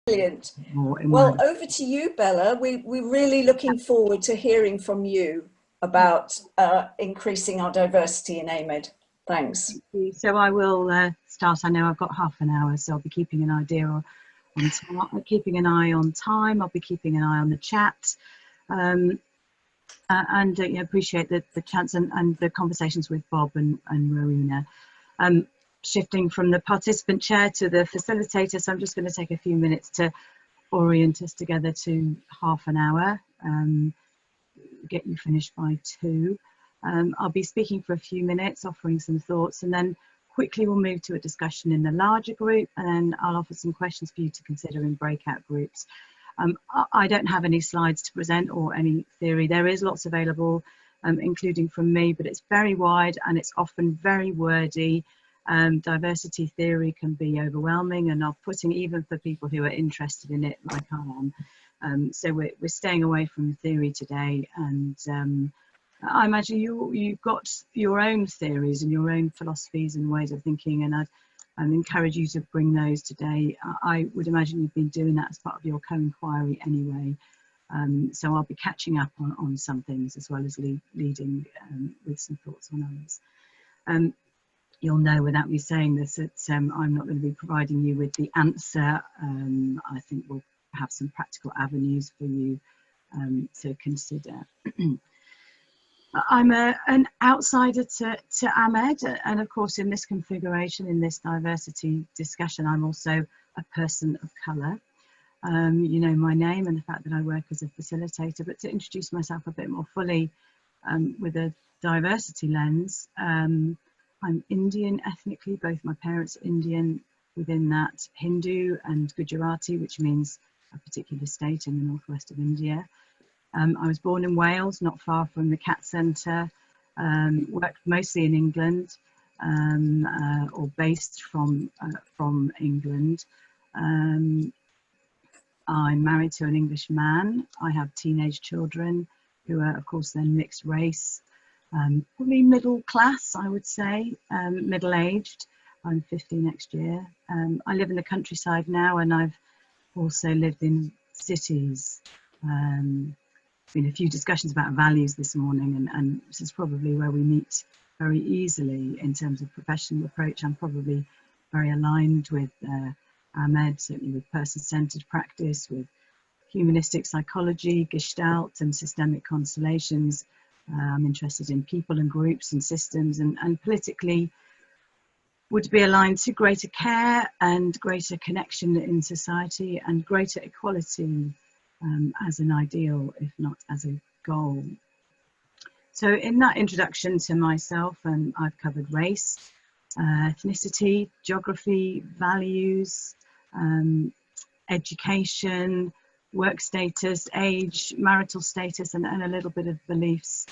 Brilliant. more in Well, my... over to you, Bella. We're really looking forward to hearing from you about increasing our diversity in AMED. Thanks. So I will start. I know I've got half an hour, so I'll be keeping an idea on keeping an eye on time. I'll be keeping an eye on the chat, and appreciate the chance and the conversations with Bob and Rowena. Shifting from the participant chair to the facilitator, so I'm just going to take a few minutes to orient us together to half an hour, get you finished by 2. I'll be speaking for a few minutes, offering some thoughts, and then quickly we'll move to a discussion in the larger group, and then I'll offer some questions for you to consider in breakout groups. I don't have any slides to present or any theory. There is lots available, including from me, but it's very wide and it's often very wordy. Diversity theory can be overwhelming and off-putting, even for people who are interested in it like I am. So we're staying away from theory today, and I imagine you've got your own theories and your own philosophies and ways of thinking, and I'd encourage you to bring those today. I would imagine you've been doing that as part of your co-inquiry anyway, so I'll be catching up on some things as well as leading with some thoughts on others. You'll know without me saying this that I'm not going to be providing you with the answer. I think we'll have some practical avenues for you to consider. I'm an outsider to AMED, and of course in this configuration, in this diversity discussion, I'm also a person of colour. You know my name and the fact that I work as a facilitator, but to introduce myself a bit more fully with a diversity lens, I'm Indian ethnically. Both my parents are Indian, within that Hindu and Gujarati, which means a particular state in the northwest of India. I was born in Wales, not far from the CAT Centre, worked mostly in England, or based from England. I'm married to an English man. I have teenage children who are, of course, then mixed race. Probably middle class, I would say, middle-aged. I'm 50 next year. I live in the countryside now, and I've also lived in cities. Been a few discussions about values this morning, and this is probably where we meet very easily in terms of professional approach. I'm probably very aligned with AMED, certainly with person-centered practice, with humanistic psychology, gestalt and systemic constellations. I'm interested in people and groups and systems, and politically would be aligned to greater care and greater connection in society and greater equality as an ideal, if not as a goal. So in that introduction to myself, I've covered race, ethnicity, geography, values, education, work status, age, marital status, and a little bit of beliefs.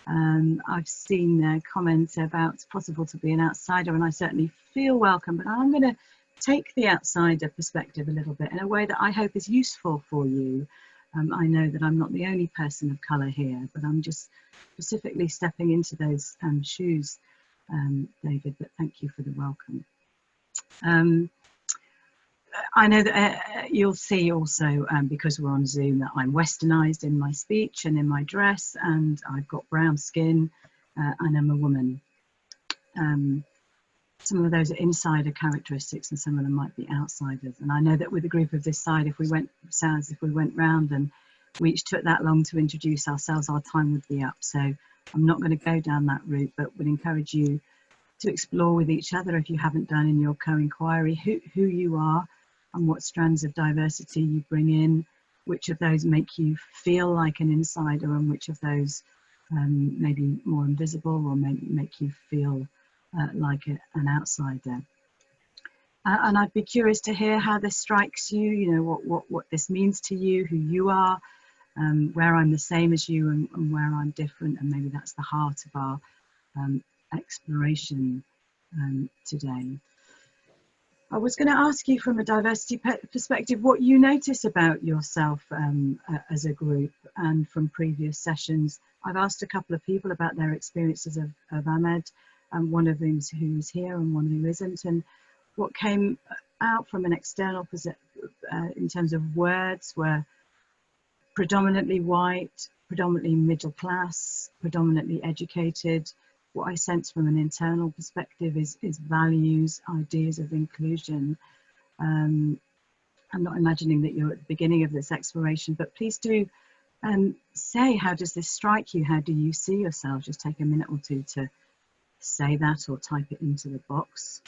I've seen comments about it's possible to be an outsider, and I certainly feel welcome, but I'm going to take the outsider perspective a little bit in a way that I hope is useful for you. I know that I'm not the only person of colour here, but I'm just specifically stepping into those shoes, David, but thank you for the welcome. I know that you'll see also, because we're on Zoom, that I'm westernised in my speech and in my dress, and I've got brown skin, and I'm a woman. Some of those are insider characteristics and some of them might be outsiders. And I know that with a group of this side, if we went round and we each took that long to introduce ourselves, our time would be up. So I'm not going to go down that route, but would encourage you to explore with each other, if you haven't done in your co-inquiry, who you are and what strands of diversity you bring in, which of those make you feel like an insider and which of those maybe more invisible or make you feel like an outsider. And I'd be curious to hear how this strikes you, you know, what this means to you, who you are, where I'm the same as you and where I'm different, and maybe that's the heart of our exploration today. I was going to ask you from a diversity perspective what you notice about yourself as a group, and from previous sessions. I've asked a couple of people about their experiences of AMED, and one of them who's here and one who isn't, and what came out from an external in terms of words, were predominantly white, predominantly middle class, predominantly educated. What I sense from an internal perspective is values, ideas of inclusion. I'm not imagining that you're at the beginning of this exploration, but please do say, how does this strike you? How do you see yourself? Just take a minute or two to say that or type it into the box.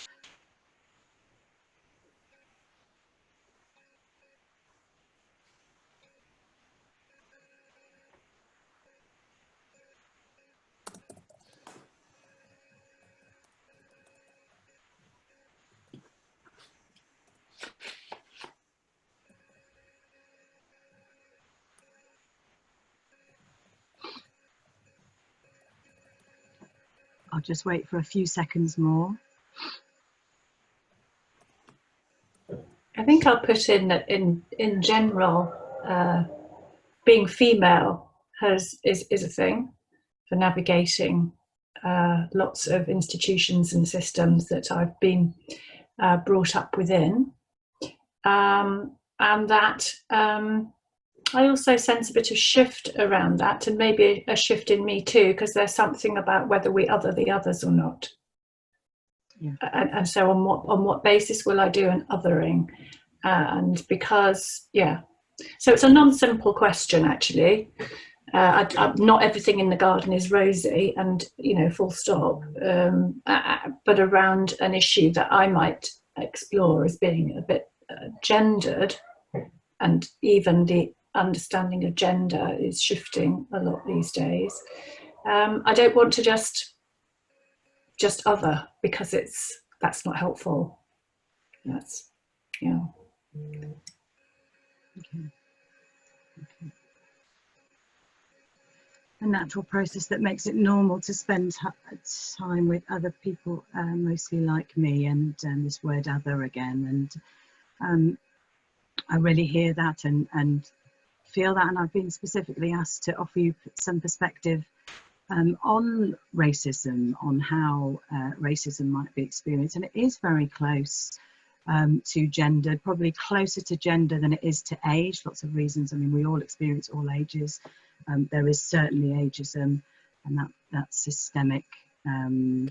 I'll just wait for a few seconds more. I think I'll put in that in general, being female is a thing for navigating lots of institutions and systems that I've been brought up within, and that I also sense a bit of shift around that, and maybe a shift in me too, because there's something about whether we other the others or not. Yeah. And so on what basis will I do an othering? And because, yeah, so it's a non-simple question actually. Not everything in the garden is rosy and, you know, full stop, but around an issue that I might explore as being a bit gendered, and even the understanding of gender is shifting a lot these days. I don't want to just other, because that's not helpful. That's, yeah. Okay. Okay. A natural process that makes it normal to spend time with other people, mostly like me, and this word other again. And I really hear that and feel that, and I've been specifically asked to offer you some perspective on racism, on how racism might be experienced, and it is very close to gender, probably closer to gender than it is to age. Lots of reasons. I mean, we all experience all ages. There is certainly ageism, and that's systemic. Can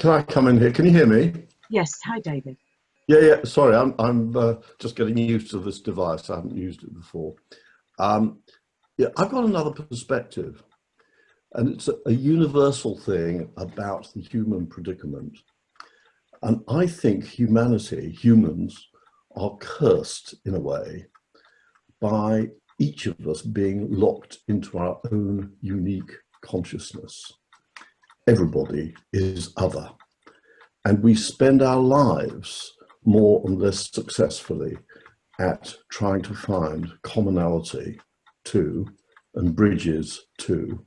I come in here? Can you hear me? Yes. Hi, David. Yeah. Sorry, I'm just getting used to this device. I haven't used it before. Yeah, I've got another perspective, and it's a universal thing about the human predicament. And I think humans, are cursed in a way by each of us being locked into our own unique consciousness. Everybody is other, and we spend our lives more or less successfully at trying to find commonality to and bridges to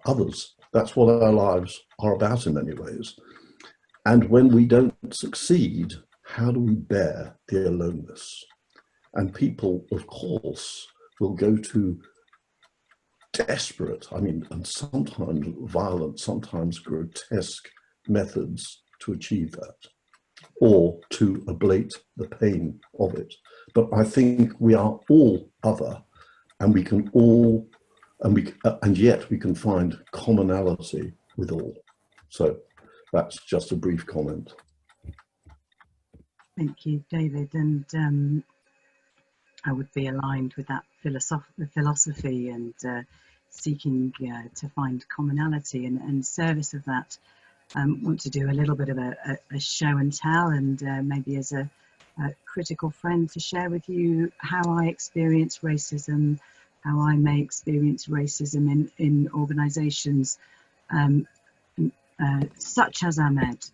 others. That's what our lives are about in many ways. And when we don't succeed, how do we bear the aloneness? And people, of course, will go to desperate, and sometimes violent, sometimes grotesque methods to achieve that, or to ablate the pain of it. But I think we are all other, and we can all, and yet we can find commonality with all. So that's just a brief comment. Thank you, David. And I would be aligned with that philosophy and seeking to find commonality and service of that. Want to do a little bit of a show and tell, and maybe as a critical friend to share with you how I experience racism, how I may experience racism in organisations such as Ahmed,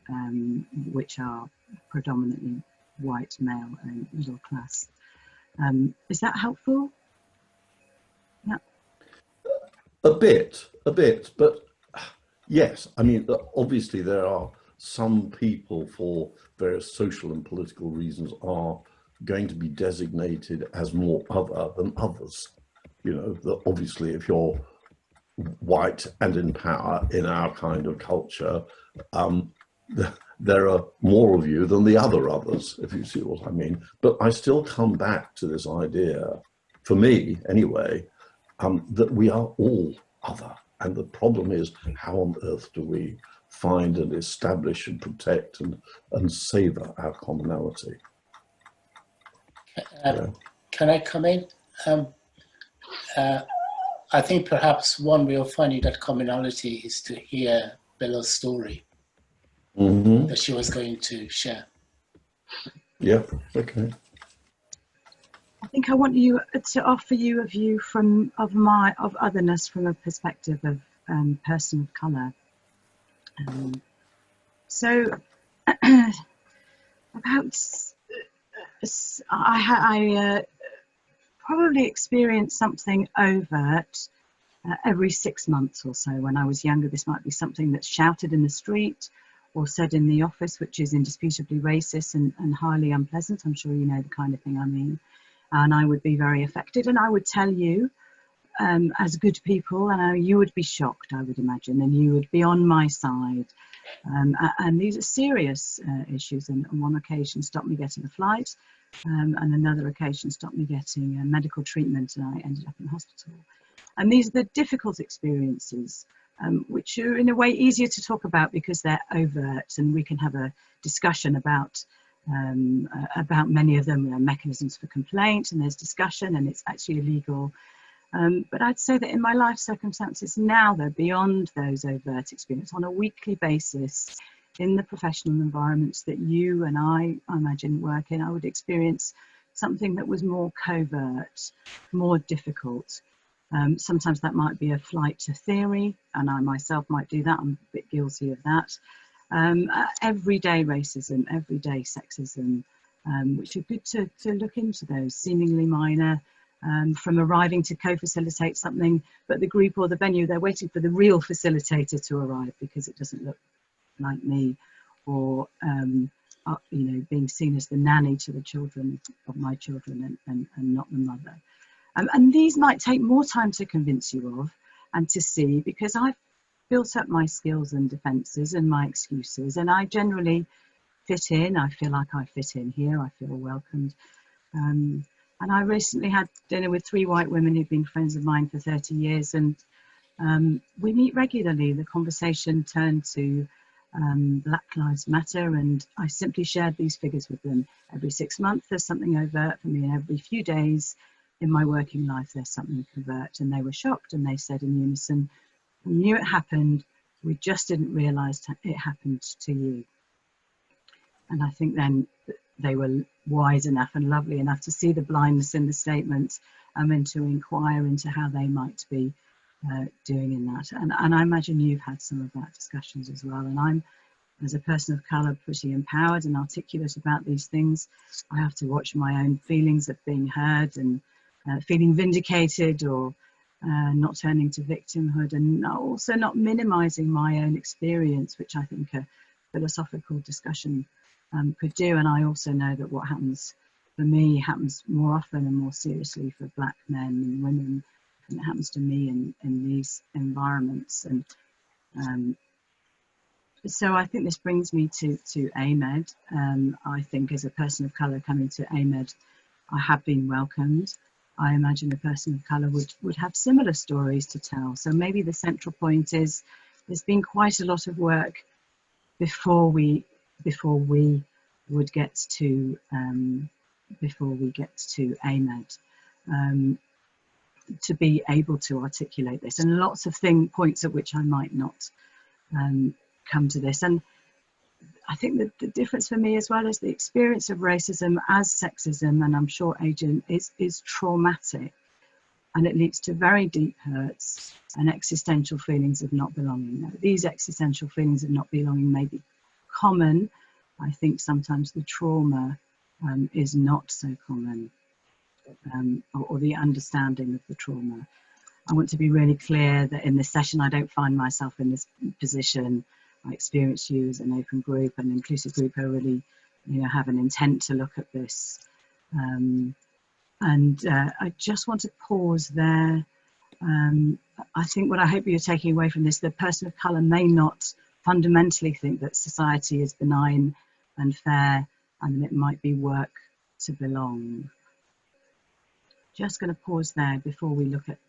which are predominantly white, male and middle class. Is that helpful? Yeah. A bit, but yes, obviously there are some people, for various social and political reasons, are going to be designated as more other than others. You know, obviously if you're white and in power in our kind of culture, there are more of you than the others, if you see what I mean. But I still come back to this idea, for me anyway, that we are all other. And the problem is, how on earth do we find and establish and protect and savour our commonality? Can I comment? I think perhaps one way of finding that commonality is to hear Bella's story that she was going to share. Yeah, okay. I think I want you to offer you a view of otherness from a perspective of person of colour. So I probably experienced something overt every 6 months or so. When I was younger, this might be something that's shouted in the street or said in the office, which is indisputably racist and highly unpleasant. I'm sure you know the kind of thing I mean. And I would be very affected, and I would tell you as good people, and you would be shocked, I would imagine, and you would be on my side. And these are serious issues, and on one occasion stopped me getting a flight, and another occasion stopped me getting medical treatment, and I ended up in hospital. And these are the difficult experiences, which are in a way easier to talk about because they're overt, and we can have a discussion about many of them. There are mechanisms for complaint, and there's discussion, and it's actually illegal. But I'd say that in my life circumstances now, they're beyond those overt experiences. On a weekly basis, in the professional environments that you and I imagine work in, I would experience something that was more covert, more difficult. Sometimes that might be a flight to theory, and I myself might do that. I'm a bit guilty of that. Everyday racism, everyday sexism, which are good to look into those, seemingly minor, from arriving to co-facilitate something, but the group or the venue, they're waiting for the real facilitator to arrive because it doesn't look like me, or you know, being seen as the nanny to the children of my children and not the mother. And these might take more time to convince you of and to see, because I've built up my skills and defences and my excuses, and I generally fit in. I feel like I fit in here. I feel welcomed. And I recently had dinner with 3 white women who've been friends of mine for 30 years, and we meet regularly. The conversation turned to Black Lives Matter, and I simply shared these figures with them. Every 6 months there's something overt for me, and every few days in my working life there's something covert. And they were shocked, and they said in unison, "We knew it happened, we just didn't realise it happened to you." And I think then they were wise enough and lovely enough to see the blindness in the statement, and to inquire into how they might be doing in that. And I imagine you've had some of that discussions as well. And I'm, as a person of colour, pretty empowered and articulate about these things. I have to watch my own feelings of being heard and feeling vindicated, or not turning to victimhood, and also not minimising my own experience, which I think a philosophical discussion could do. And I also know that what happens for me happens more often and more seriously for Black men and women, and it happens to me in these environments. And so I think this brings me to AMED. I think as a person of colour coming to AMED, I have been welcomed. I imagine a person of colour would have similar stories to tell. So maybe the central point is there's been quite a lot of work before we would get to AMED, to be able to articulate this, and lots of points at which I might not come to this. And I think that the difference for me as well is the experience of racism as sexism, and I'm sure agent, is traumatic, and it leads to very deep hurts and existential feelings of not belonging. Now, these existential feelings of not belonging may be common. I think sometimes the trauma is not so common, or the understanding of the trauma. I want to be really clear that in this session, I don't find myself in this position. I experience you as an open group, an inclusive group who really, have an intent to look at this. I just want to pause there. I think what I hope you're taking away from this, the person of colour may not fundamentally think that society is benign and fair, and it might be work to belong. Just going to pause there before we look at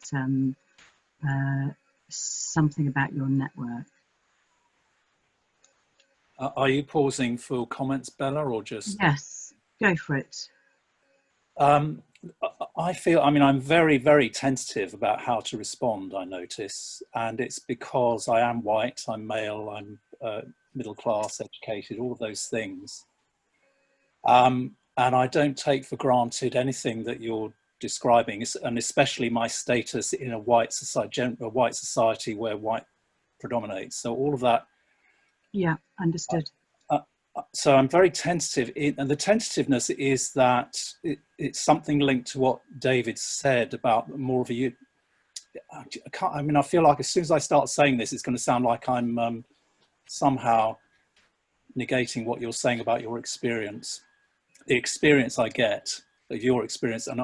something about your network. Are you pausing for comments, Bella, or just? Yes, go for it. I feel, I mean, I'm very, very tentative about how to respond, I notice, and it's because I am white, I'm male, I'm middle class, educated, all of those things. And I don't take for granted anything that you're describing, and especially my status in a white society where white predominates. So all of that. Yeah, understood. So I'm very tentative, and the tentativeness is that it's something linked to what David said about more of a. I mean, I feel like as soon as I start saying this, it's going to sound like I'm somehow negating what you're saying about your experience. The experience I get of your experience, and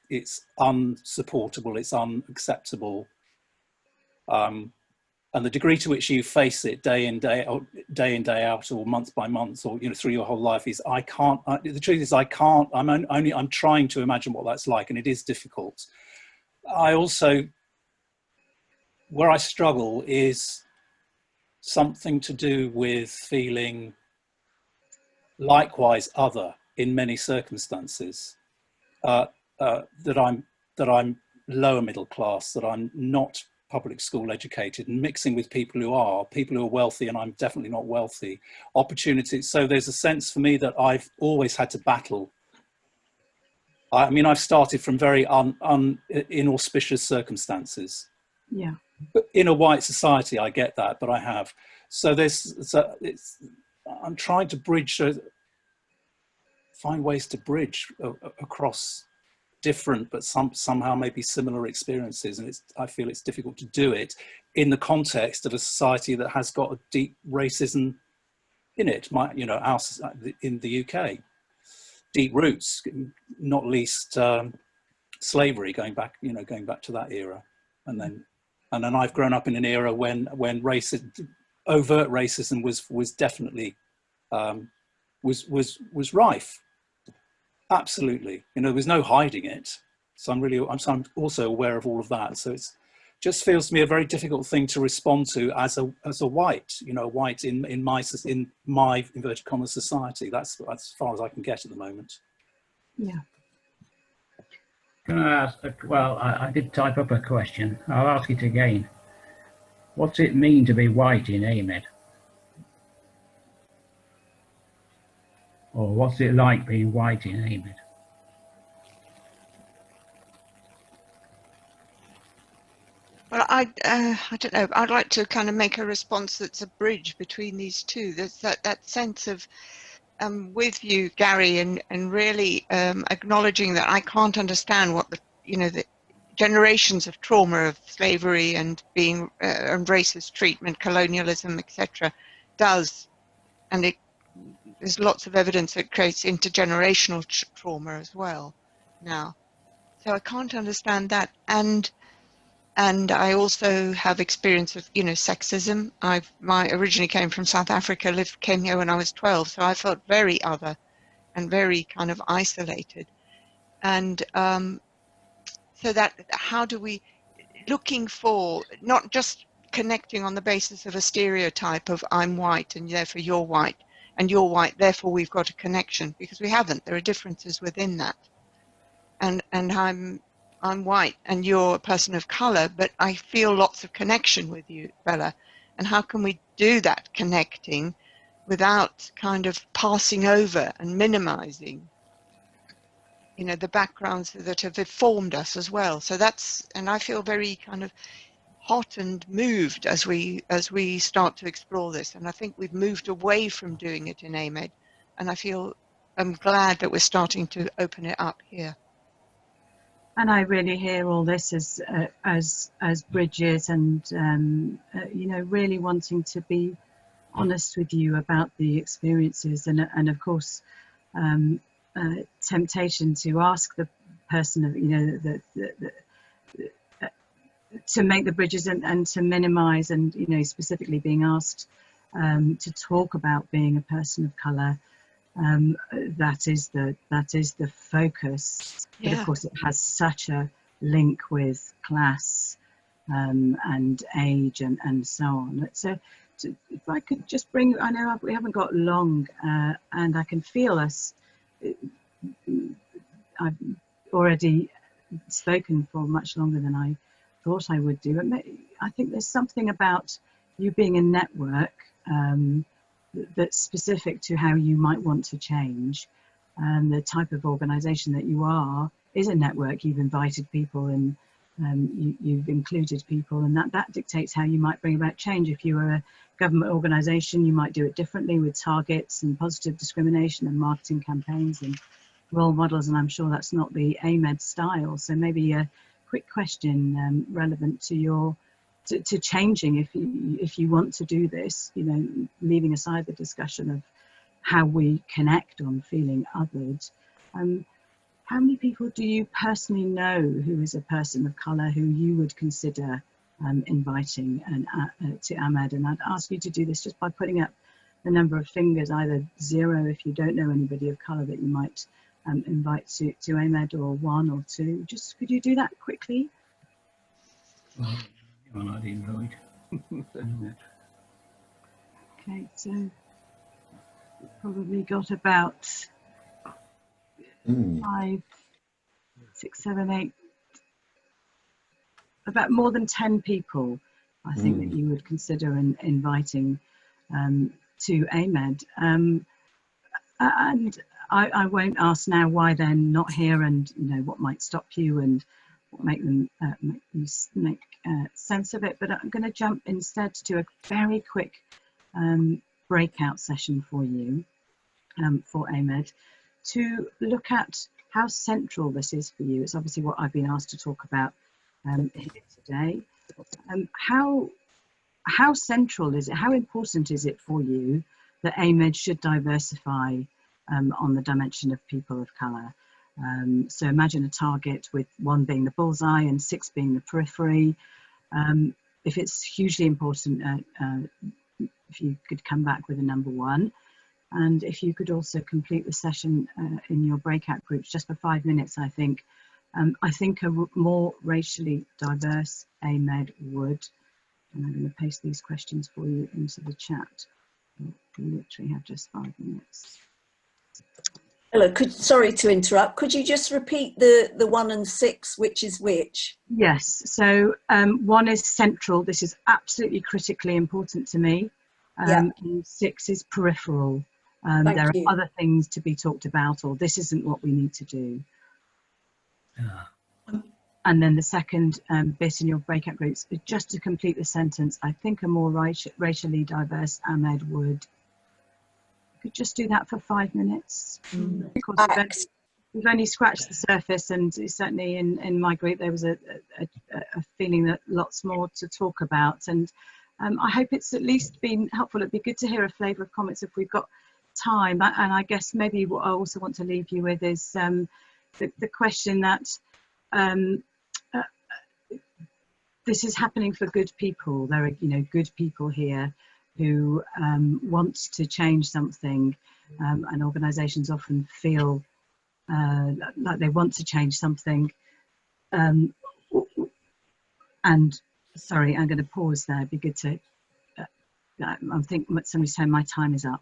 it's unsupportable, it's unacceptable. And the degree to which you face it day in, day out, or month by month, or through your whole life is, I can't. The truth is, I can't. I'm trying to imagine what that's like, and it is difficult. I also, where I struggle is something to do with feeling likewise other in many circumstances. That I'm lower middle class, that I'm not public school educated, and mixing with people who are wealthy, and I'm definitely not wealthy. Opportunities. So there's a sense for me that I've always had to battle. I mean, I've started from very inauspicious circumstances. Yeah. But in a white society, I get that, but I have. So I'm trying to bridge, find ways to bridge across different but somehow maybe similar experiences, and I feel it's difficult to do it in the context of a society that has got a deep racism in it. In the UK, deep roots, not least slavery, going back to that era, and then I've grown up in an era when overt racism was definitely was rife. Absolutely, there was no hiding it. So I'm also aware of all of that. So it's just feels to me a very difficult thing to respond to as a white, white in my inverted commas society. That's as far as I can get at the moment. Yeah. Can I ask? Well, I did type up a question. I'll ask it again. What's it mean to be white in AMED? Or what's it like being white in AMED? Well, I don't know. I'd like to kind of make a response that's a bridge between these two. There's that sense of with you, Gary, and really acknowledging that I can't understand what the generations of trauma of slavery and being and racist treatment, colonialism, etc. does, and there's lots of evidence that creates intergenerational trauma as well now. So I can't understand that, and I also have experience of sexism. I originally came from South Africa, came here when I was 12, so I felt very other and very kind of isolated. And so that how do we, looking for not just connecting on the basis of a stereotype of I'm white and therefore you're white, and you're white, therefore we've got a connection, because we haven't. There are differences within that. And I'm white and you're a person of color, but I feel lots of connection with you, Bella. And how can we do that connecting without kind of passing over and minimizing, the backgrounds that have informed us as well? So and I feel very kind of hot and moved as we start to explore this. And I think we've moved away from doing it in AMED, and I'm glad that we're starting to open it up here. And I really hear all this as bridges, and really wanting to be honest with you about the experiences, and of course temptation to ask the person of to make the bridges and to minimize, and you know, specifically being asked to talk about being a person of color. That is the focus. Yeah. But of course, it has such a link with class and age and so on. So if I could just bring, I know we haven't got long, and I can feel us. I've already spoken for much longer than I thought I would do. I think there's something about you being a network that's specific to how you might want to change. The type of organisation that you are is a network. You've invited people and you've included people, and that dictates how you might bring about change. If you were a government organisation, you might do it differently with targets and positive discrimination and marketing campaigns and role models, and I'm sure that's not the AMED style. So maybe a quick question relevant to your to changing, if you want to do this, you know, leaving aside the discussion of how we connect on feeling othered. How many people do you personally know who is a person of colour who you would consider inviting to AMED? And I'd ask you to do this just by putting up the number of fingers, either 0 if you don't know anybody of colour that you might invite to AMED, or 1 or 2. Just could you do that quickly? I'd invite. Okay, so probably got about 5, 6, 7, 8, about more than 10 people, I think, that you would consider inviting to AMED. And I won't ask now why they're not here, and you know what might stop you and what make them make sense of it. But I'm going to jump instead to a very quick breakout session for you for AMED to look at how central this is for you. It's obviously what I've been asked to talk about here today. How central is it? How important is it for you that AMED should diversify on the dimension of people of colour? So imagine a target with 1 being the bullseye and 6 being the periphery. If it's hugely important, if you could come back with a number 1, and if you could also complete the session in your breakout groups just for 5 minutes, I think a more racially diverse AMED would. And I'm going to paste these questions for you into the chat. We literally have just 5 minutes. Hello, sorry to interrupt. Could you just repeat the 1 and 6, which is which? Yes, so 1 is central. This is absolutely critically important to me. And 6 is peripheral. There are other things to be talked about, or this isn't what we need to do. And then the second bit in your breakout groups, just to complete the sentence, I think a more racially diverse AMED would. Could just do that for 5 minutes. Of course, we've only scratched the surface, and certainly in my group there was a feeling that lots more to talk about. And I hope it's at least been helpful. It'd be good to hear a flavour of comments if we've got time. And I guess maybe what I also want to leave you with is the question that this is happening for good people. There are, you know, good people here who want to change something, and organisations often feel like they want to change something. And sorry, I'm going to pause there. It'd be good to. I think somebody's saying my time is up.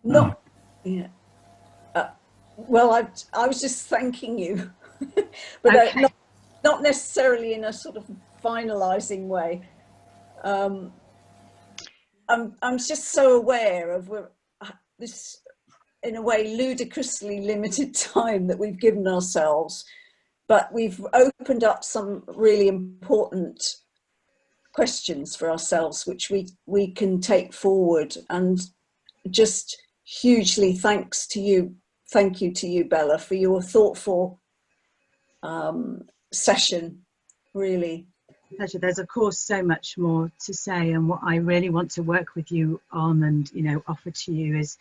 No. Yeah. Well, I was just thanking you, but okay. Not necessarily in a sort of finalising way. I'm just so aware of this, in a way, ludicrously limited time that we've given ourselves, but we've opened up some really important questions for ourselves, which we can take forward. And just hugely thank you to you, Bella, for your thoughtful session, really. Pleasure. There's of course so much more to say, and what I really want to work with you on and, you know, offer to you is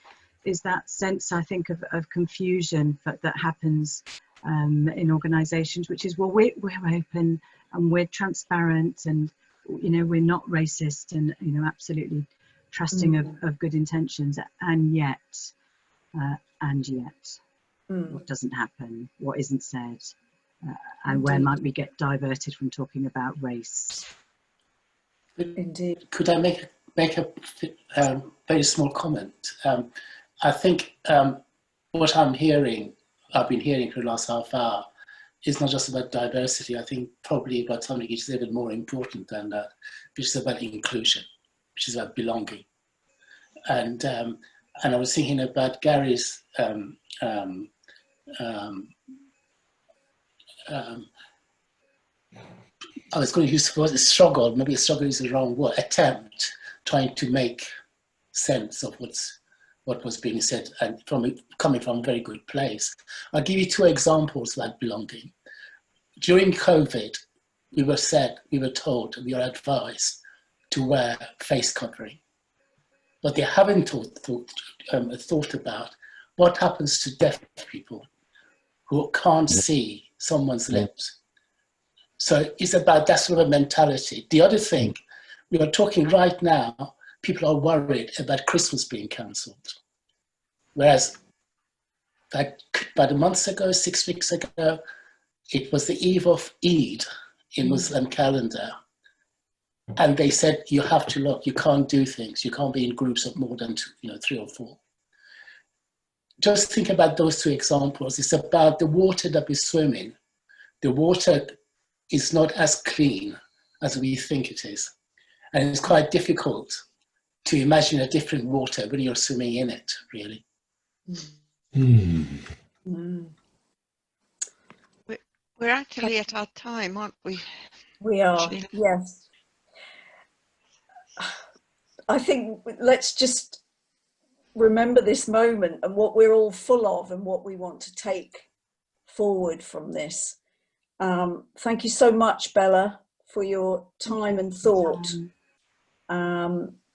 that sense, I think, of confusion that happens in organisations, which is, well, we're open and we're transparent, and you know, we're not racist, and you know, absolutely trusting of good intentions, and yet what doesn't happen, what isn't said, and where might we get diverted from talking about race. Indeed. Could I make a very small comment? I think what I've been hearing for the last half hour is not just about diversity. I think probably about something which is even more important than that, which is about inclusion, which is about belonging. And I was thinking about Gary's I was going to use the word struggle, maybe struggle is the wrong word, attempt, trying to make sense of what was being said, and coming from a very good place. I'll give you 2 examples about belonging. During COVID, we were told, we were advised to wear face covering. But they haven't thought about what happens to deaf people who can't see someone's lips. So it's about that sort of a mentality. The other thing, we are talking right now, people are worried about Christmas being cancelled. Whereas about a month ago, 6 weeks ago, it was the eve of Eid in Muslim calendar. And they said, you have to look, you can't do things. You can't be in groups of more than 3 or 4. Just think about those 2 examples. It's about the water that we swim in. The water is not as clean as we think it is. And it's quite difficult to imagine a different water when you're swimming in it, really. We're actually at our time, aren't we? We are, yes. I think let's just remember this moment and what we're all full of and what we want to take forward from this. Thank you so much, Bella, for your time and thought.